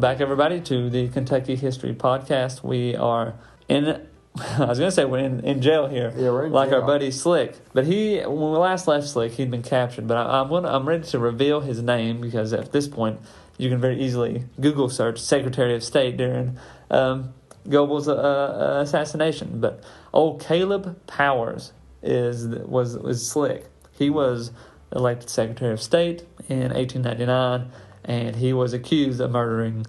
Welcome back, everybody, to the Kentucky History Podcast. We are in, I was going to say we're in jail here, we're in like jail. our buddy Slick. But when we last left Slick, he'd been captured. But I'm ready to reveal his name because at this point, you can very easily Google search Secretary of State during Goble's assassination. But old Caleb Powers was Slick. He was elected Secretary of State in 1899. And he was accused of murdering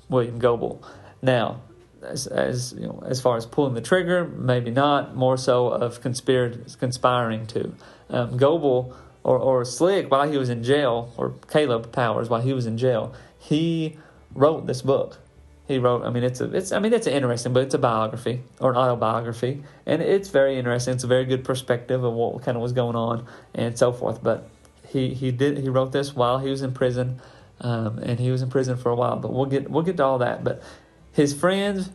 William Goebel. Now, as you know, as far as pulling the trigger, maybe not. More so of conspiring to. Goebel or Slick, while he was in jail, or Caleb Powers, while he was in jail, he wrote this book. He wrote. It's interesting, but it's a biography or an autobiography, and it's very interesting. It's a very good perspective of what kind of was going on and so forth. But He wrote this while he was in prison, and he was in prison for a while. But we'll get to all that. But his friends,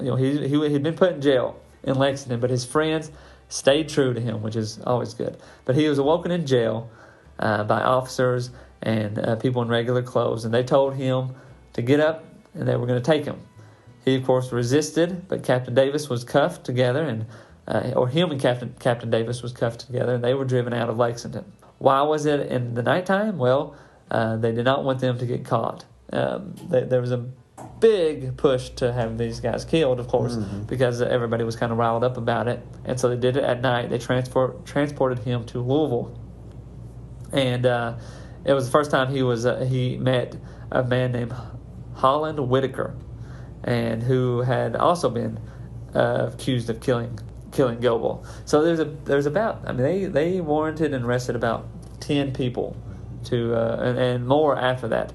he'd been put in jail in Lexington, but his friends stayed true to him, which is always good. But he was awoken in jail by officers and people in regular clothes, and they told him to get up, and they were going to take him. He, of course, resisted, but Captain Davis was cuffed together, and Captain Davis was cuffed together, and they were driven out of Lexington. Why was it in the nighttime? Well, they did not want them to get caught. There was a big push to have these guys killed, of course, because everybody was kind of riled up about it. And so they did it at night. They transported him to Louisville. And it was the first time he met a man named Holland Whitaker, and who had also been accused of killing Goble. So there's about they warranted and arrested about 10 people and more after that.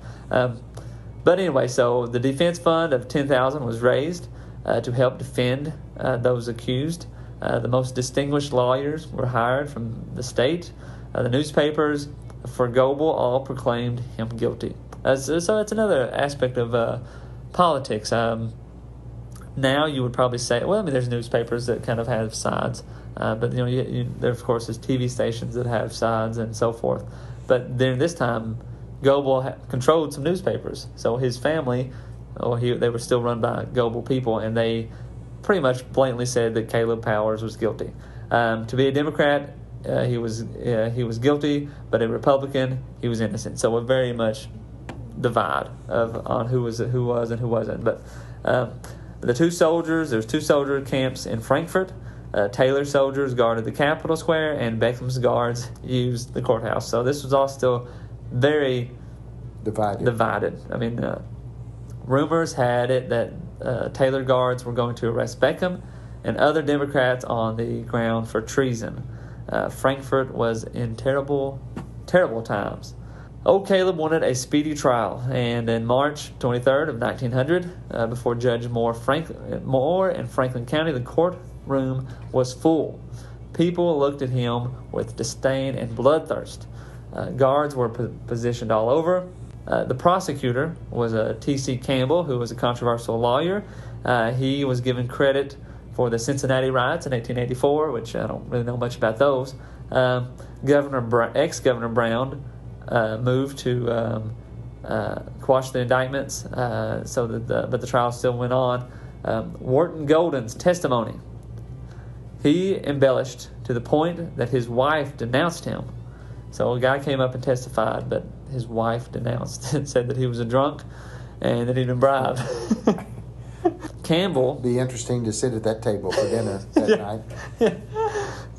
But anyway, so the defense fund of $10,000 was raised to help defend those accused. The most distinguished lawyers were hired from the state. The newspapers for Goble all proclaimed him guilty. So that's another aspect of politics. Now you would probably say, there's newspapers that kind of have sides, but there of course is TV stations that have sides and so forth. But during this time, Goble controlled some newspapers, so his family, they were still run by Goble people, and they pretty much blatantly said that Caleb Powers was guilty. To be a Democrat, he was guilty, but a Republican, he was innocent. So we're very much divide on who was and who wasn't, but. There's two soldier camps in Frankfort. Taylor's soldiers guarded the Capitol Square, and Beckham's guards used the courthouse. So this was all still very divided. Rumors had it that Taylor guards were going to arrest Beckham and other Democrats on the ground for treason. Frankfort was in terrible, terrible times. Old Caleb wanted a speedy trial, and in March 23rd of 1900, before Judge Moore in Franklin County, the courtroom was full. People looked at him with disdain and bloodthirst. Guards were positioned all over. The prosecutor was T.C. Campbell, who was a controversial lawyer. He was given credit for the Cincinnati riots in 1884, which I don't really know much about those. Ex-Governor Brown moved to quash the indictments, but the trial still went on. Wharton Golden's testimony, he embellished to the point that his wife denounced him. So a guy came up and testified, but his wife denounced and said that he was a drunk and that he'd been bribed. Campbell. Be interesting to sit at that table for dinner that night.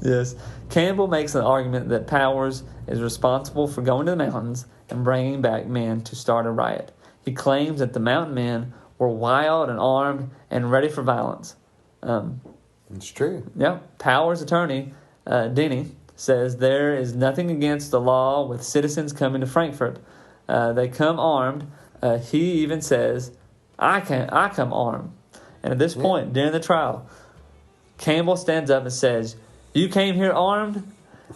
Yes. Campbell makes an argument that Powers is responsible for going to the mountains and bringing back men to start a riot. He claims that the mountain men were wild and armed and ready for violence. It's true. Yeah. Powers' attorney, Denny, says there is nothing against the law with citizens coming to Frankfort. They come armed. He even says, I come armed. And at this point, during the trial, Campbell stands up and says, "You came here armed?"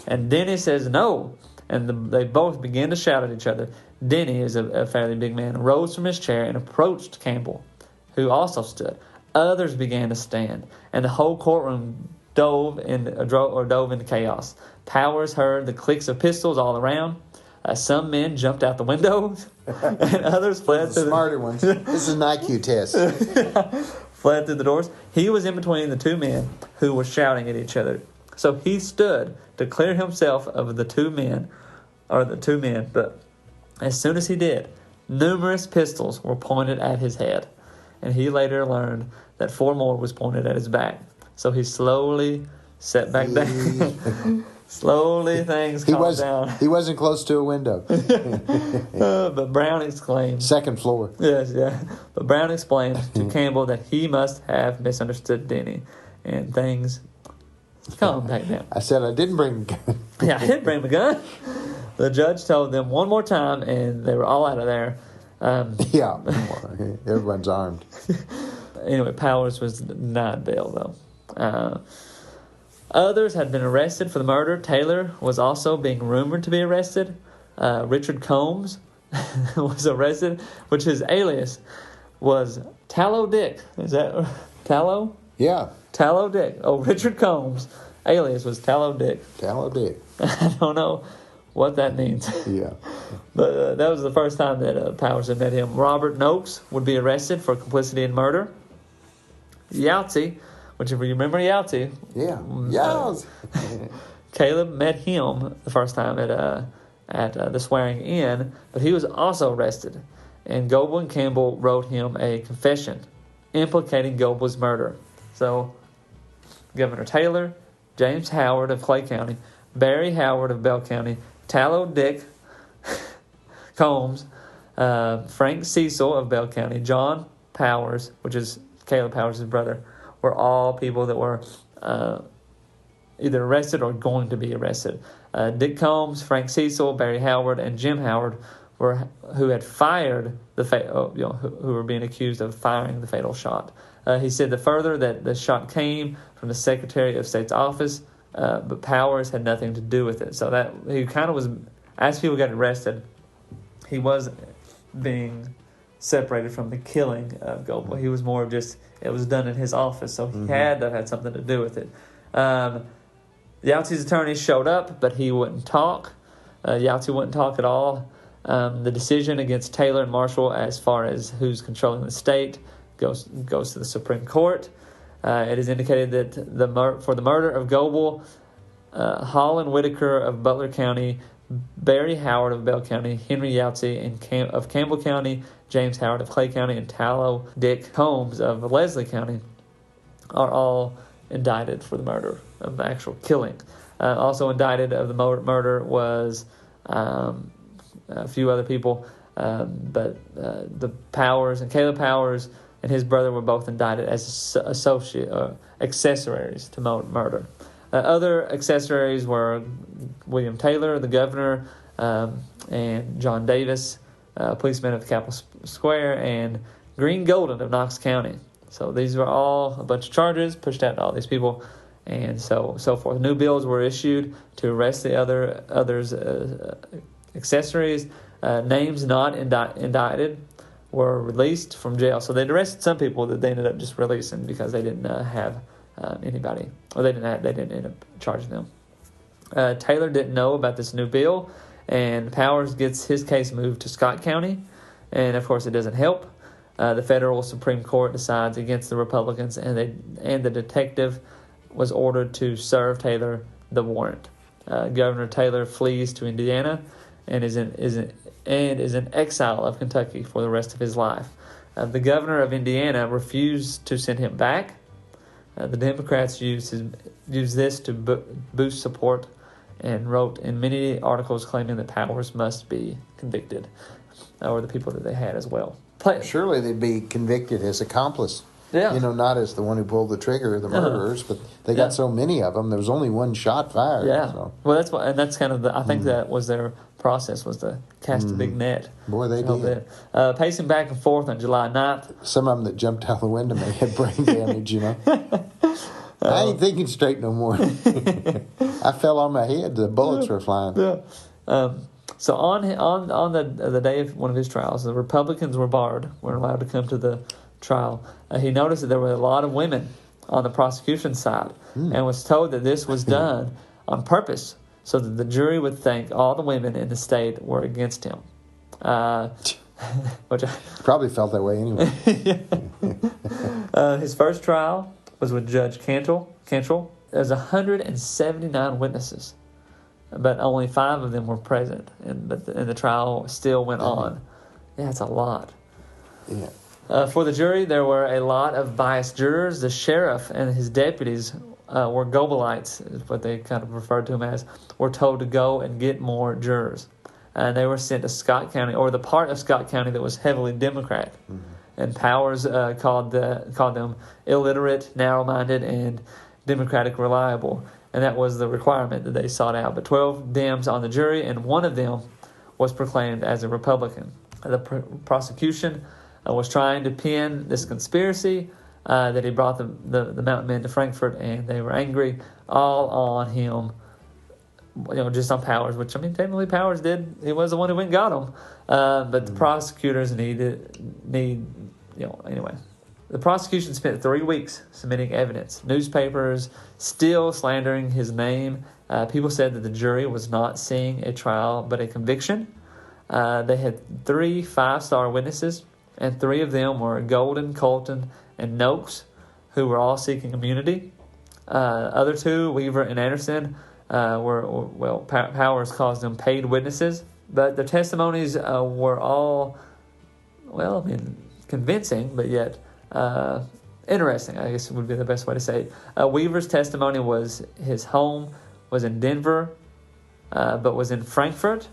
And Denny says, "No." And they both began to shout at each other. Denny, is a fairly big man, rose from his chair and approached Campbell, who also stood. Others began to stand, and the whole courtroom dove into chaos. Powers heard the clicks of pistols all around. Some men jumped out the windows, and others fled The through smarter ones. This is an IQ test. fled through the doors. He was in between the two men who were shouting at each other. So he stood to clear himself of the two men. But as soon as he did, numerous pistols were pointed at his head, and he later learned that 4 more was pointed at his back. So he slowly sat back down. Slowly things calmed down. He wasn't close to a window. But Brown exclaimed... Second floor. Yes, yeah. But Brown explained to Campbell that he must have misunderstood Denny, and things calmed back down. I said I didn't bring a gun. Yeah, I didn't bring the gun. The judge told them one more time, and they were all out of there. Yeah, everyone's armed. Anyway, Powers was denied bail, though. Others had been arrested for the murder. Taylor was also being rumored to be arrested. Richard Combs was arrested, which his alias was Tallow Dick. Is that Tallow? Yeah. Tallow Dick. Oh, Richard Combs' alias was Tallow Dick. Tallow Dick. I don't know what that means. Yeah. But that was the first time that Powers had met him. Robert Noakes would be arrested for complicity in murder. Yahtzee, which if you remember Yahtzee. Yeah. Yes. Caleb met him the first time at the swearing in, but he was also arrested. And Goble and Campbell wrote him a confession implicating Goble's murder. So, Governor Taylor, James Howard of Clay County, Barry Howard of Bell County, Tallow Dick Combs, Frank Cecil of Bell County, John Powers, which is Caleb Powers' brother, were all people that were either arrested or going to be arrested. Dick Combs, Frank Cecil, Barry Howard, and Jim Howard who had fired who were being accused of firing the fatal shot. He said that the shot came from the Secretary of State's office, but Powers had nothing to do with it. So that he kind of was, as people got arrested, he was being separated from the killing of Goble. He was more of just, it was done in his office, so he had to have had something to do with it. Yahtzee's attorney showed up, but he wouldn't talk. Yahtzee wouldn't talk at all. The decision against Taylor and Marshall as far as who's controlling the state goes to the Supreme Court. It is indicated that for the murder of Goble, Holland Whitaker of Butler County, Barry Howard of Bell County, Henry Yahtzee of Campbell County, James Howard of Clay County, and Tallow Dick Combs of Leslie County are all indicted for the murder of the actual killing. Also indicted of the murder was a few other people, but the Powers and Caleb Powers and his brother were both indicted as accessories to murder. Other accessories were William Taylor, the governor, and John Davis, policeman of Capitol Square, and Green Golden of Knox County. So these were all a bunch of charges pushed out to all these people, and so forth. New bills were issued to arrest the others accessories. Names not indicted were released from jail. So they'd arrested some people that they ended up just releasing because they didn't have anybody, or they didn't end up charging them. Taylor didn't know about this new bill, and Powers gets his case moved to Scott County, and of course it doesn't help. The federal Supreme Court decides against the Republicans, and the detective was ordered to serve Taylor the warrant. Governor Taylor flees to Indiana and is in exile of Kentucky for the rest of his life. The governor of Indiana refused to send him back. The Democrats used this to boost support and wrote in many articles claiming that Powers must be convicted, or the people that they had as well. Surely they'd be convicted as accomplice. Yeah. Not as the one who pulled the trigger, the murderers, but they got so many of them. There was only one shot fired. Yeah. So. Well, that's kind of I think that was their process, was to cast a big net. Boy, they did. Pacing back and forth on July 9th. Some of them that jumped out the window may have brain damage, I ain't thinking straight no more. I fell on my head. The bullets were flying. Yeah. So on the day of one of his trials, the Republicans weren't allowed to come to the trial. He noticed that there were a lot of women on the prosecution side, and was told that this was done on purpose so that the jury would think all the women in the state were against him. Which Probably felt that way anyway. His first trial was with Judge Cantrell. There's 179 witnesses, but only 5 of them were present, and the trial still went on. Yeah, it's a lot. Yeah. For the jury, there were a lot of biased jurors. The sheriff and his deputies were Gobelites, is what they kind of referred to them as, were told to go and get more jurors. And they were sent to Scott County, or the part of Scott County that was heavily Democrat. Mm-hmm. And Powers called them illiterate, narrow-minded, and Democratic reliable. And that was the requirement that they sought out. But 12 Dems on the jury, and one of them was proclaimed as a Republican. The prosecution was trying to pin this conspiracy that he brought the mountain men to Frankfurt, and they were angry all on him, just on Powers, which, technically Powers did. He was the one who went and got him. But the prosecutors anyway. The prosecution spent 3 weeks submitting evidence. Newspapers still slandering his name. People said that the jury was not seeing a trial but a conviction. They had 3 5-star witnesses, and 3 of them were Golden, Colton, and Noakes, who were all seeking immunity. Other 2, Weaver and Anderson, Powers calls them paid witnesses, but their testimonies were all, convincing, but yet interesting, I guess would be the best way to say it. Weaver's testimony was his home was in Denver, but was in Frankfurt.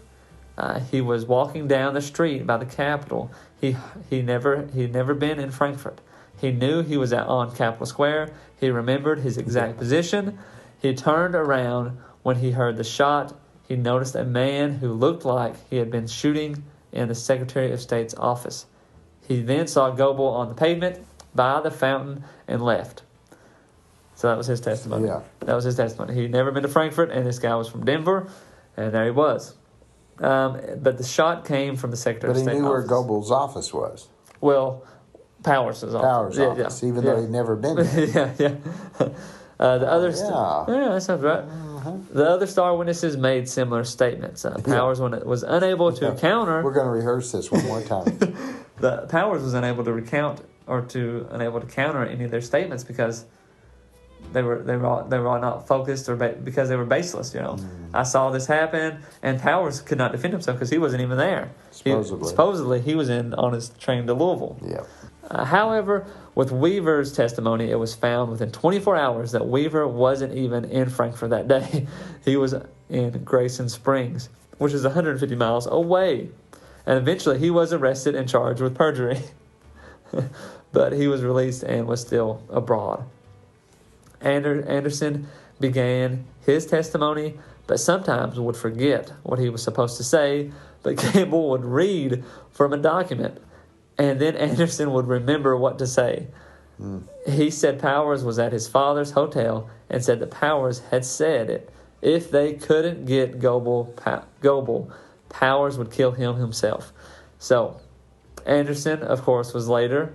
He was walking down the street by the Capitol. He'd never been in Frankfurt. He knew he was on Capitol Square. He remembered his exact position. He turned around when he heard the shot. He noticed a man who looked like he had been shooting in the Secretary of State's office. He then saw Goble on the pavement by the fountain and left. So that was his testimony. Yeah. That was his testimony. He'd never been to Frankfurt, and this guy was from Denver, and there he was. But the shot came from the Secretary of State office. But he knew where Goble's office was. Well, Powers' office. Even though he'd never been there. yeah. That sounds right. The other star witnesses made similar statements. Powers was unable to counter. We're going to rehearse this one more time. The Powers was unable to recount unable to counter any of their statements because they were all not focused or because they were baseless. I saw this happen, and Powers could not defend himself because he wasn't even there. Supposedly he was on his train to Louisville. Yeah. However, with Weaver's testimony, it was found within 24 hours that Weaver wasn't even in Frankfurt that day. He was in Grayson Springs, which is 150 miles away. And eventually he was arrested and charged with perjury. But he was released and was still abroad. Anderson began his testimony, but sometimes would forget what he was supposed to say. But Campbell would read from a document, and then Anderson would remember what to say. He said Powers was at his father's hotel and said that Powers had said it. If they couldn't get Goble, Powers would kill him himself. So Anderson, of course, was later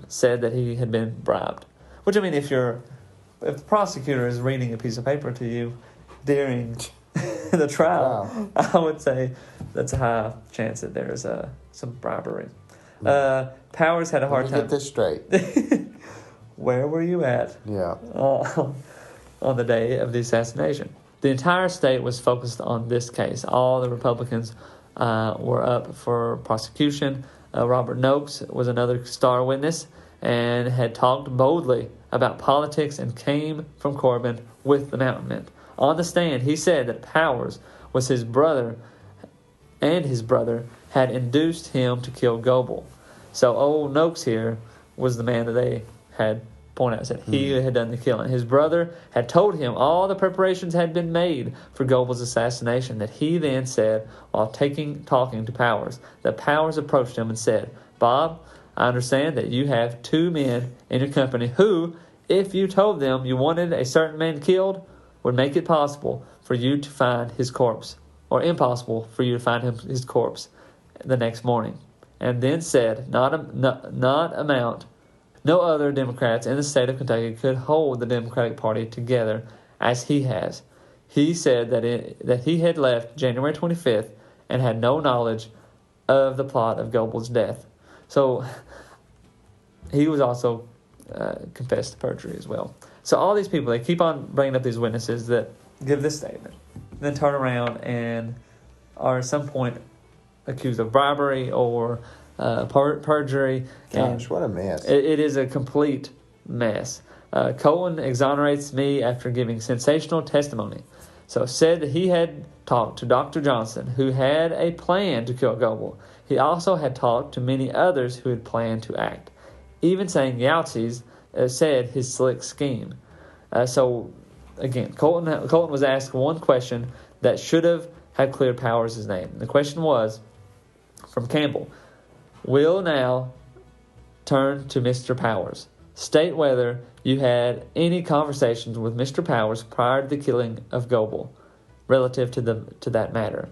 said that he had been bribed. Which, if the prosecutor is reading a piece of paper to you during the trial, I would say that's a high chance that there is some bribery. Powers had a hard time. Let me get this straight. Where were you at? Yeah. On the day of the assassination. The entire state was focused on this case. All the Republicans were up for prosecution. Robert Noakes was another star witness and had talked boldly about politics and came from Corbin with the Mountain Men. On the stand, he said that Powers was his brother, and his brother had induced him to kill Goble. So old Noakes here was the man that they had pointed out, said he had done the killing. His brother had told him all the preparations had been made for Goble's assassination, that he then said, while talking to Powers, that Powers approached him and said, "Bob, I understand that you have 2 men in your company who, if you told them you wanted a certain man killed, would make it possible for you to find his corpse, or impossible for you to find his corpse the next morning." And then said, no other Democrats in the state of Kentucky could hold the Democratic Party together as he has. he said that he had left January 25th and had no knowledge of the plot of Goble's death. So he was also confessed to perjury as well. So all these people, they keep on bringing up these witnesses that give this statement, then turn around and are at some point accused of bribery or perjury. Gosh, what a mess. It is a complete mess. Cohen exonerates me after giving sensational testimony. So said that he had talked to Dr. Johnson, who had a plan to kill Goble. He also had talked to many others who had planned to act, even saying Yahtzee said his slick scheme. So, again, Colton was asked one question that should have had cleared Powers' name. The question was, from Campbell, will now turn to Mr. Powers. State whether you had any conversations with Mr. Powers prior to the killing of Goble relative to that matter.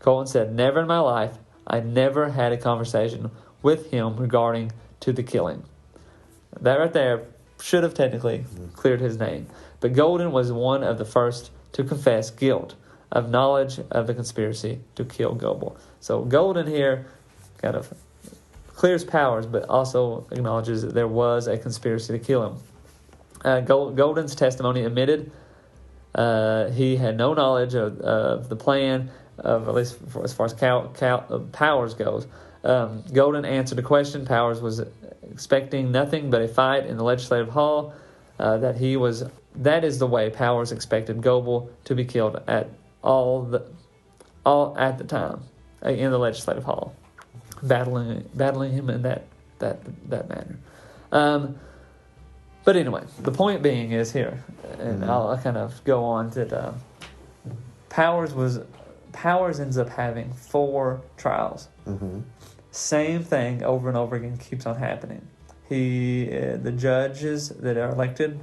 Cohen said, never in my life. I never had a conversation with him regarding to the killing. That right there should have technically cleared his name. But Golden was one of the first to confess guilt of knowledge of the conspiracy to kill Goble. So Golden here kind of clears Powers, but also acknowledges that there was a conspiracy to kill him. Golden's testimony admitted he had no knowledge of the plan, at least as far as Powers goes. Golden answered the question. Powers was expecting nothing but a fight in the legislative hall. That is the way Powers expected Goble to be killed at all at the time in the legislative hall, battling him in that manner. But anyway, the point being is here, and I'll kind of go on that Powers ends up having 4 trials. Mm-hmm. Same thing over and over again keeps on happening. The judges that are elected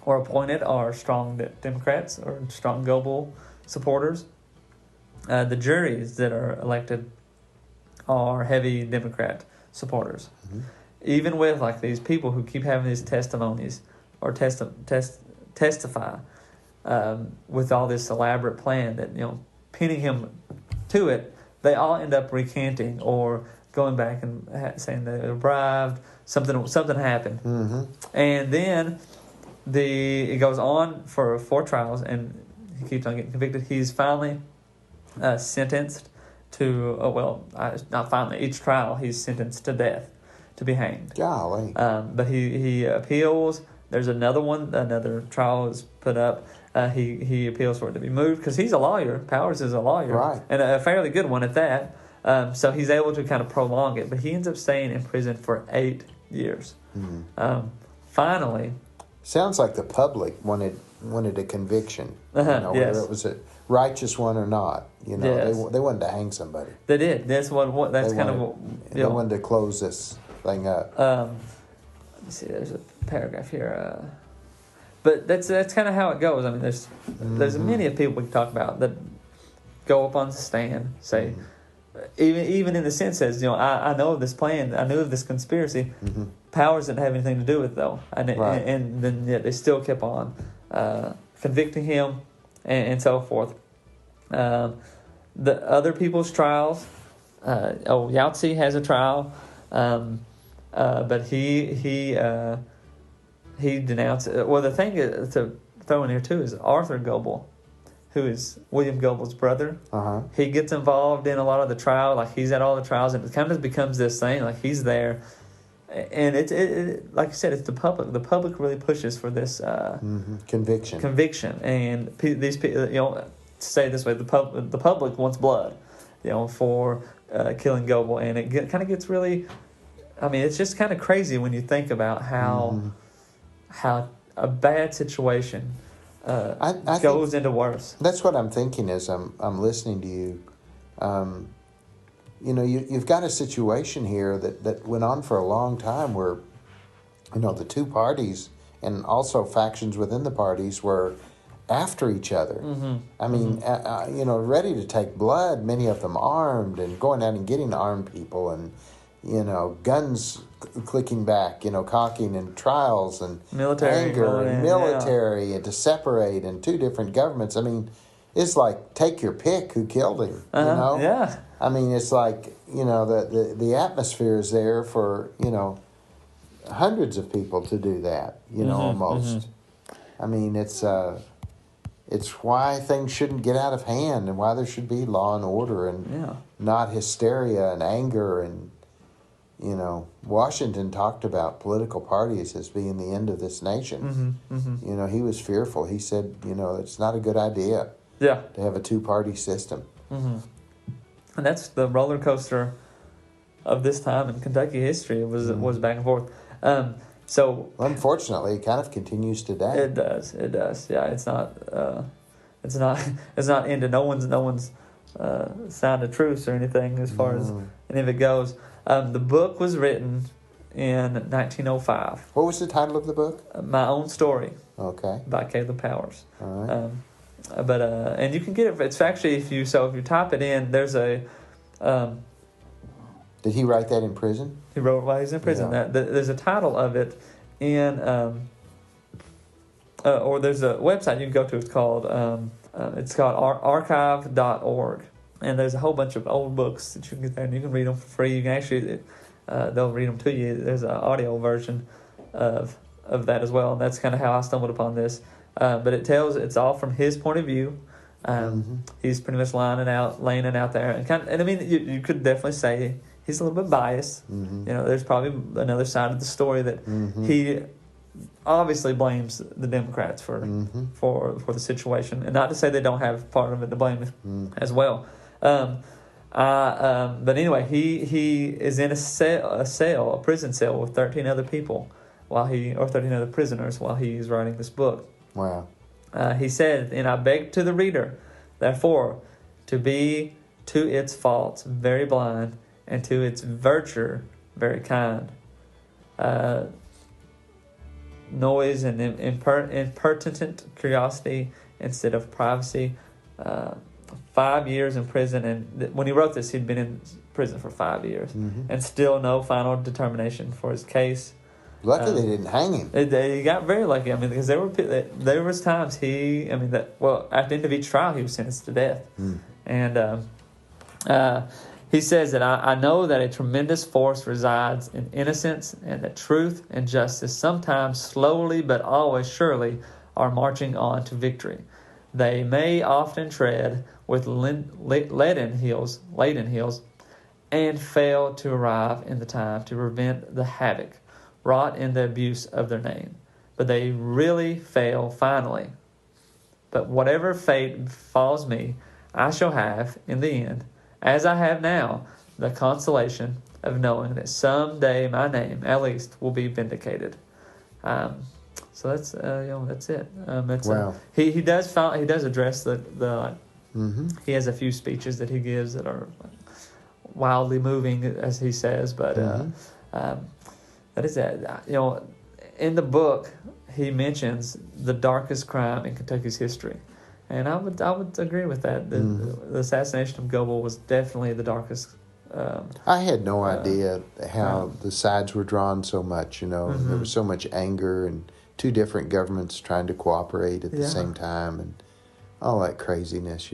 or appointed are strong Democrats or strong Goble supporters. The juries that are elected are heavy Democrat supporters. Mm-hmm. Even with like these people who keep having these testimonies or testify with all this elaborate plan that pinning him to it, they all end up recanting or going back and saying they were bribed. Something happened, and then it goes on for 4 trials, and he keeps on getting convicted. He's finally sentenced to not finally. Each trial, he's sentenced to death, to be hanged. Golly. But he appeals. There's another trial is put up. He appeals for it to be moved because he's a lawyer. Powers is a lawyer, right, and a fairly good one at that. So he's able to kind of prolong it, but he ends up staying in prison for 8 years. Mm-hmm. Finally, sounds like the public wanted a conviction. Yes. Whether it was a righteous one or not. Yes. They wanted to hang somebody. They did. That's what. That's they kind wanted, of. They wanted to close this thing up. Let me see. There's a paragraph here. But that's kind of how it goes. I mean, there's many of people we can talk about that go up on the stand, say, even in the sense as I know of this plan, I knew of this conspiracy. Mm-hmm. Powers didn't have anything to do with it, though, and then yet they still kept on convicting him and so forth. The other people's trials. Yahtzee has a trial, but he denounced. Well, the thing to throw in here too is Arthur Goble, who is William Goebel's brother. Uh-huh. He gets involved in a lot of the trial, like he's at all the trials, and it kind of becomes this thing, like he's there. And it like you said, it's the public. The public really pushes for this conviction, and these people, to say it this way, the public wants blood, for killing Goble, and it kind of gets really. I mean, it's just kind of crazy when you think about how a bad situation I goes into worse. That's what I'm thinking as I'm listening to you. You've got a situation here that went on for a long time where, the 2 parties and also factions within the parties were after each other. Mm-hmm. I mean, ready to take blood, many of them armed and going out and getting armed people. And, guns clicking back, cocking, and trials and Military anger and military, and to separate and two different governments. I mean, it's like take your pick who killed him. Yeah. I mean, it's like the atmosphere is there for hundreds of people to do that. Almost. I mean, it's why things shouldn't get out of hand and why there should be law and order and not hysteria and anger. And Washington talked about political parties as being the end of this nation. He was fearful. He said, it's not a good idea to have a two-party system. And that's the roller coaster of this time in Kentucky history. It was back and forth. So unfortunately, it kind of continues today. It does. Yeah, it's not into no one's signed a truce or anything as far as any of it goes. The book was written in 1905. What was the title of the book? My Own Story. Okay. By Caleb Powers. All right. And you can get it. It's actually if you type it in, there's a. Did he write that in prison? He wrote it while he was in prison. Yeah. There's a title of it in, or there's a website you can go to. It's called Archive.org, and there's a whole bunch of old books that you can get there, and you can read them for free. You can actually, they'll read them to you. There's an audio version of that as well, and that's kind of how I stumbled upon this. But it's all from his point of view. He's pretty much laying it out there, and I mean, you could definitely say he's a little bit biased. There's probably another side of the story that he obviously blames the Democrats for the situation, and not to say they don't have part of it to blame as well. But anyway, he is in a prison cell with 13 other people 13 other prisoners while he's writing this book. Wow. He said, and I beg to the reader, therefore, to be to its faults very blind, and to its virtue very kind. Noise and impertinent curiosity instead of privacy. 5 years in prison, and when he wrote this, he'd been in prison for 5 years, and still no final determination for his case. Lucky they didn't hang him. He got very lucky. I mean, because there was times at the end of each trial, he was sentenced to death. And he says that I know that a tremendous force resides in innocence, and that truth and justice sometimes slowly but always surely are marching on to victory. They may often tread with laden heels, and fail to arrive in the time to prevent the havoc wrought in the abuse of their name. But they really fail finally. But whatever fate befalls me, I shall have, in the end, as I have now, the consolation of knowing that some day my name, at least, will be vindicated. So that's it. Wow. He does address the he has a few speeches that he gives that are wildly moving, as he says, but that is that. In the book, he mentions the darkest crime in Kentucky's history, and I would agree with that. The assassination of Goble was definitely the darkest. I had no idea how the sides were drawn so much. There was so much anger and two different governments trying to cooperate at the same time, and all that craziness.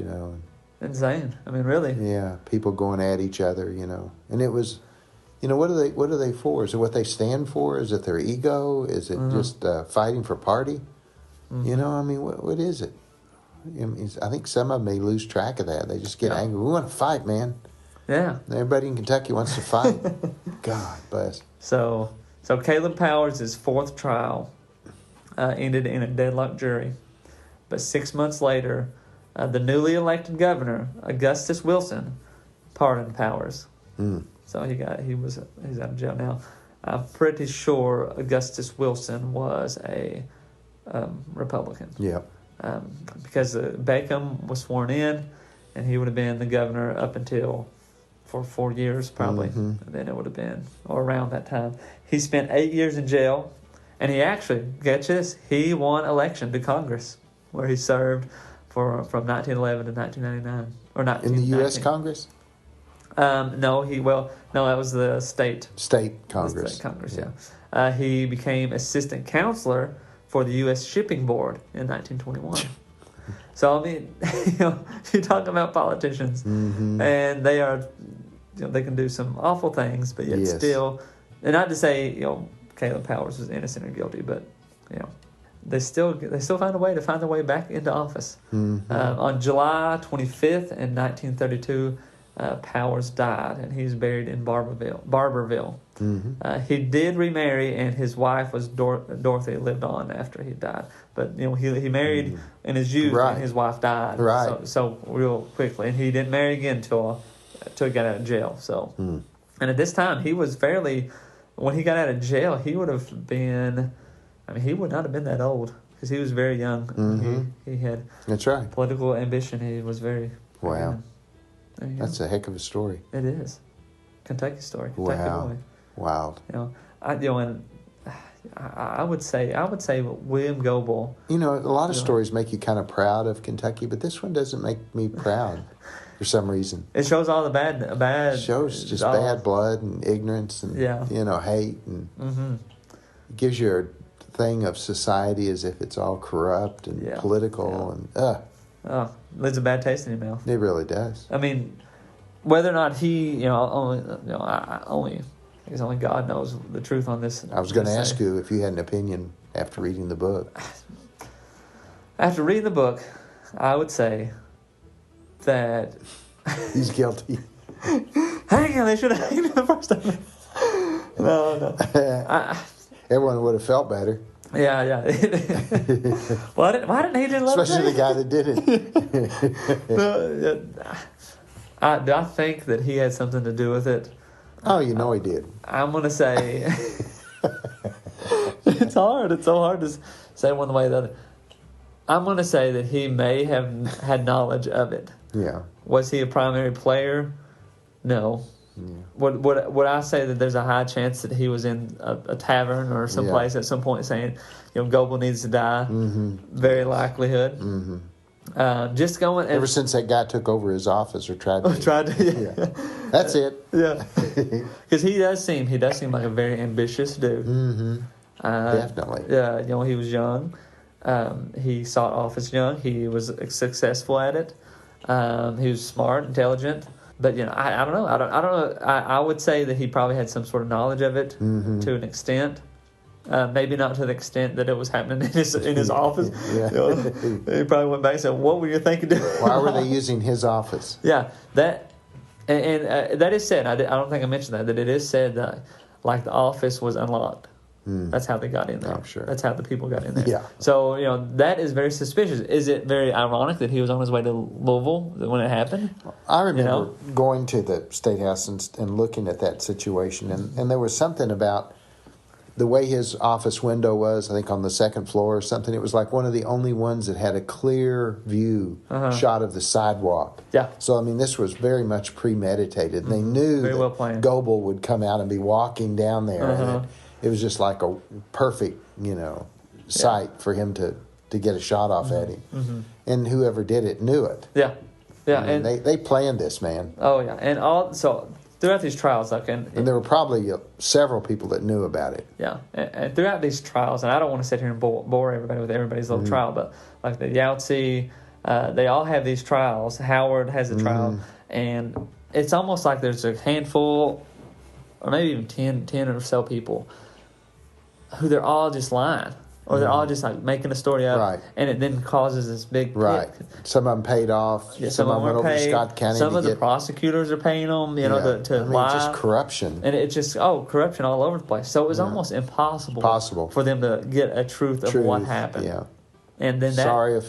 Insane. I mean, really. Yeah, people going at each other. And it was. What are they for? Is it what they stand for? Is it their ego? Is it just fighting for party? What is it? I think some of them may lose track of that. They just get angry. We want to fight, man. Yeah. Everybody in Kentucky wants to fight. God bless. So Caleb Powers' fourth trial ended in a deadlocked jury. But 6 months later, the newly elected governor, Augustus Wilson, pardoned Powers. So he's out of jail now. I'm pretty sure Augustus Wilson was a Republican. Yeah. Because Bacon was sworn in, and he would have been the governor up until for 4 years probably. And then it would have been around that time. He spent 8 years in jail, and he actually, get this, he won election to Congress, where he served from 1911 to 1999 or 1919. In the U.S. Congress. No, that was the state Congress. The state Congress, yeah. He became assistant counselor for the U.S. Shipping Board in 1921. So I mean, you talk about politicians, and they are, they can do some awful things, but yet still, and not to say Caleb Powers was innocent or guilty, but they still find their way back into office. On July 25th in 1932. Powers died, and he's buried in Barberville. He did remarry, and his wife was Dorothy, lived on after he died. But he married in his youth, and his wife died. Right. So real quickly, and he didn't marry again until he got out of jail. So, and at this time, he was when he got out of jail, he would have been. I mean, he would not have been that old because he was very young. He had That's right. Political ambition. He was very wow. That's go. a heck of a story. It is. Kentucky story. Kentucky boy. Wild. I would say William Goebel. A lot of stories make you kind of proud of Kentucky, but this one doesn't make me proud for some reason. It shows all the bad. It shows just bad blood and ignorance and hate and it gives you a thing of society as if it's all corrupt and political and leaves a bad taste in your mouth. It really does. I mean, whether or not he, only God knows the truth on this. I was going to ask you if you had an opinion after reading the book. After reading the book, I would say that he's guilty. Hang him! They should have hanged him the first time. No. Everyone would have felt better. Yeah. Why didn't he just let Especially the guy that did it? Do I think that he had something to do with it? Oh, he did. I'm going to say... It's hard. It's so hard to say one way or the other. I'm going to say that he may have had knowledge of it. Yeah. Was he a primary player? No. Yeah. Would I say that there's a high chance that he was in a tavern or someplace at some point saying, Goble needs to die? Very likelihood. Just going ever since that guy took over his office or tried to. Yeah. That's it. Yeah. Because he does seem like a very ambitious dude. Definitely. Yeah. He was young. He sought office young. He was successful at it. He was smart, intelligent. But I don't know. I don't know. I would say that he probably had some sort of knowledge of it to an extent. Maybe not to the extent that it was happening in his office. He probably went back and said, "What were you thinking?" Why were they using his office? Yeah, that and that is said. I don't think I mentioned that it is said that the office was unlocked. That's how they got in there. I'm sure. That's how the people got in there. Yeah. So, that is very suspicious. Is it very ironic that he was on his way to Louisville when it happened? I remember going to the State House and looking at that situation, and there was something about the way his office window was, I think on the second floor or something. It was like one of the only ones that had a clear view shot of the sidewalk. Yeah. So, this was very much premeditated. They knew very that well planned. Goble would come out and be walking down there, and it was just like a perfect, sight for him to get a shot off at him. And whoever did it knew it. Yeah. Yeah. And they planned this, man. Oh, yeah. And throughout these trials, and there were probably several people that knew about it. Yeah. And throughout these trials, and I don't want to sit here and bore everybody with everybody's little trial, but like the Yautze, they all have these trials. Howard has a trial. And it's almost like there's a handful, or maybe even 10 or so people who they're all just lying, or they're all just making a story up, and it then causes this big pit. Some of them paid off. Yeah, some of them went over to Scott County. Some of the prosecutors are paying them, to lie. Just corruption, and it's just corruption all over the place. So it was almost impossible for them to get a truth of what happened. Yeah, and then sorry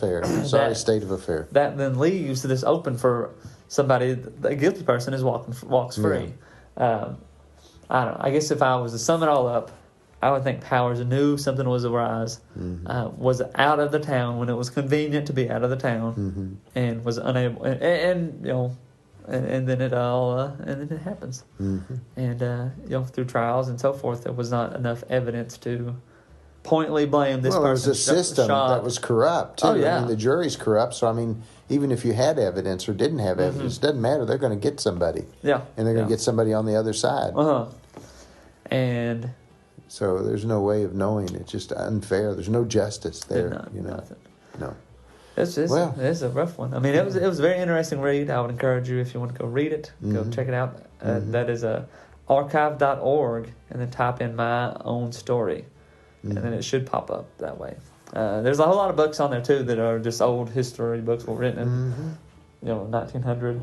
state of affair. That then leaves this open for somebody. The guilty person walks free. I don't know. I guess if I was to sum it all up, I would think Powers knew something was arise, was out of the town when it was convenient to be out of the town, and was unable, and then it all, and then it happens, and through trials and so forth, there was not enough evidence to pointedly blame this Well, person. it was a system that was corrupt, too. Oh, yeah. I mean, the jury's corrupt, so, I mean, even if you had evidence or didn't have evidence, it doesn't matter. They're going to get somebody. Yeah. And they're going to get somebody on the other side. Uh-huh. And... So there's no way of knowing. It's just unfair. There's no justice there, Nothing. No. It's a rough one. I mean, it was a very interesting read. I would encourage you, if you want to go read it, go check it out. That is archive.org, and then type in my own story, and then it should pop up that way. There's a whole lot of books on there too that are just old history books were written in 1900,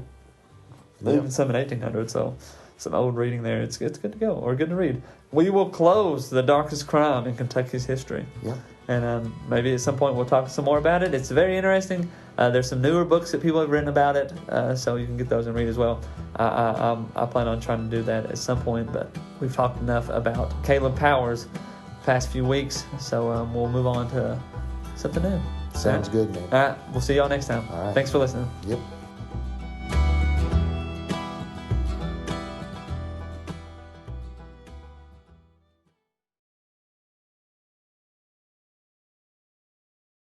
even some in 1800. So some old reading there. It's good to go, or good to read. We will close The Darkest Crime in Kentucky's History. Yeah. And maybe at some point we'll talk some more about it. It's very interesting. There's some newer books that people have written about it, so you can get those and read as well. I plan on trying to do that at some point, but we've talked enough about Caleb Powers the past few weeks, so we'll move on to something new. Sounds good, man. All right. We'll see y'all next time. All right. Thanks for listening. Yep.